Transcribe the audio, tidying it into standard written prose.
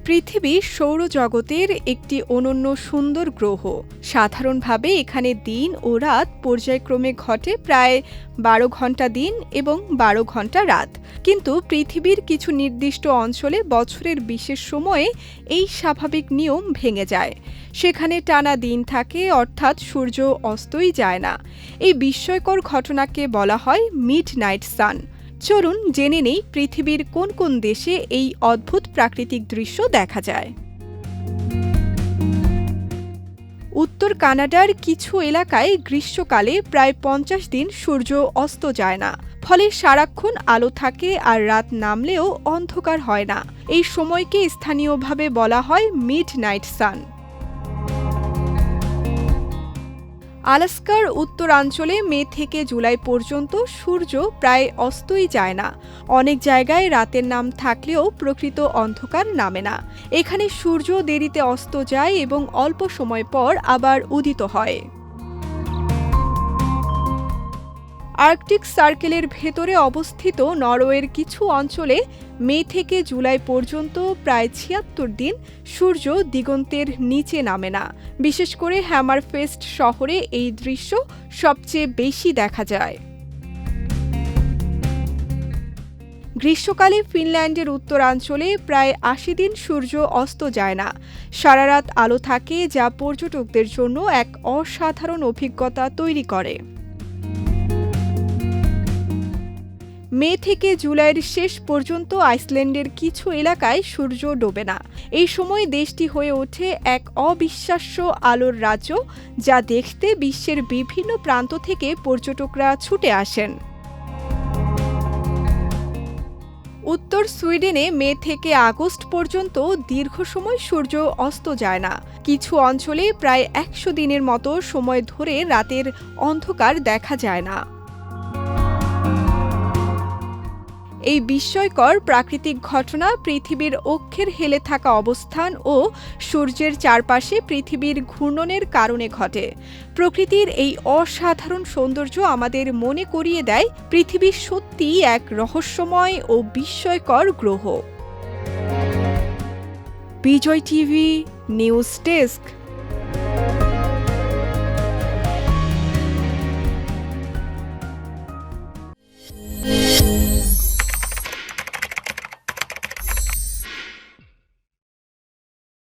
পৃথিবী সৌরজগতের একটি অনন্য সুন্দর গ্রহ। সাধারণভাবে এখানে দিন ও রাত পর্যায়ক্রমে ঘটে, প্রায় ১২ ঘন্টা দিন এবং ১২ ঘন্টা রাত। কিন্তু পৃথিবীর কিছু নির্দিষ্ট অঞ্চলে বছরের বিশেষ সময়ে এই স্বাভাবিক নিয়ম ভেঙে যায়। সেখানে টানা দিন থাকে, অর্থাৎ সূর্য অস্তই যায় না। এই বিস্ময়কর ঘটনাকে বলা হয় মিডনাইট সান। চলুন জেনে নেই পৃথিবীর কোন কোন দেশে এই অদ্ভুত প্রাকৃতিক দৃশ্য দেখা যায়। উত্তর কানাডার কিছু এলাকায় গ্রীষ্মকালে প্রায় ৫০ দিন সূর্য অস্ত যায় না। ফলে সারাক্ষণ আলো থাকে আর রাত নামলেও অন্ধকার হয় না। এই সময়কে স্থানীয়ভাবে বলা হয় মিডনাইট সান। আলাস্কার উত্তরাঞ্চলে মে থেকে জুলাই পর্যন্ত সূর্য প্রায় অস্তই যায় না। অনেক জায়গায় রাতের নাম থাকলেও প্রকৃত অন্ধকার নামে না। এখানে সূর্য দেরিতে অস্ত যায় এবং অল্প সময় পর আবার উদিত হয়। আর্কটিক সার্কেলের ভেতরে অবস্থিত নরওয়ের কিছু অঞ্চলে মে থেকে জুলাই পর্যন্ত প্রায় ৭৬ দিন সূর্য দিগন্তের নিচে নামে না। বিশেষ করে হ্যামারফেস্ট শহরে এই দৃশ্য সবচেয়ে বেশি দেখা যায়। গ্রীষ্মকালে ফিনল্যান্ডের উত্তরাঞ্চলে প্রায় ৮০ দিন সূর্য অস্ত যায় না। সারা রাত আলো থাকে, যা পর্যটকদের জন্য এক অসাধারণ অভিজ্ঞতা তৈরি করে। মে থেকে জুলাইয়ের শেষ পর্যন্ত আইসল্যান্ডের কিছু এলাকায় সূর্য ডোবে না। এই সময় দেশটি হয়ে ওঠে এক অবিশ্বাস্য আলোর রাজ্য, যা দেখতে বিশ্বের বিভিন্ন প্রান্ত থেকে পর্যটকরা ছুটে আসেন। উত্তর সুইডেনে মে থেকে আগস্ট পর্যন্ত দীর্ঘ সময় সূর্য অস্ত যায় না। কিছু অঞ্চলে প্রায় ১০০ দিনের মতো সময় ধরে রাতের অন্ধকার দেখা যায় না। এই বিস্ময়কর প্রাকৃতিক ঘটনা পৃথিবীর অক্ষের হেলে থাকা অবস্থান ও সূর্যের চারপাশে পৃথিবীর ঘূর্ণনের কারণে ঘটে। প্রকৃতির এই অসাধারণ সৌন্দর্য আমাদের মনে করিয়ে দেয় পৃথিবী সত্যিই এক রহস্যময় ও বিস্ময়কর গ্রহ। বিজয় টিভি নিউজ ডেস্ক।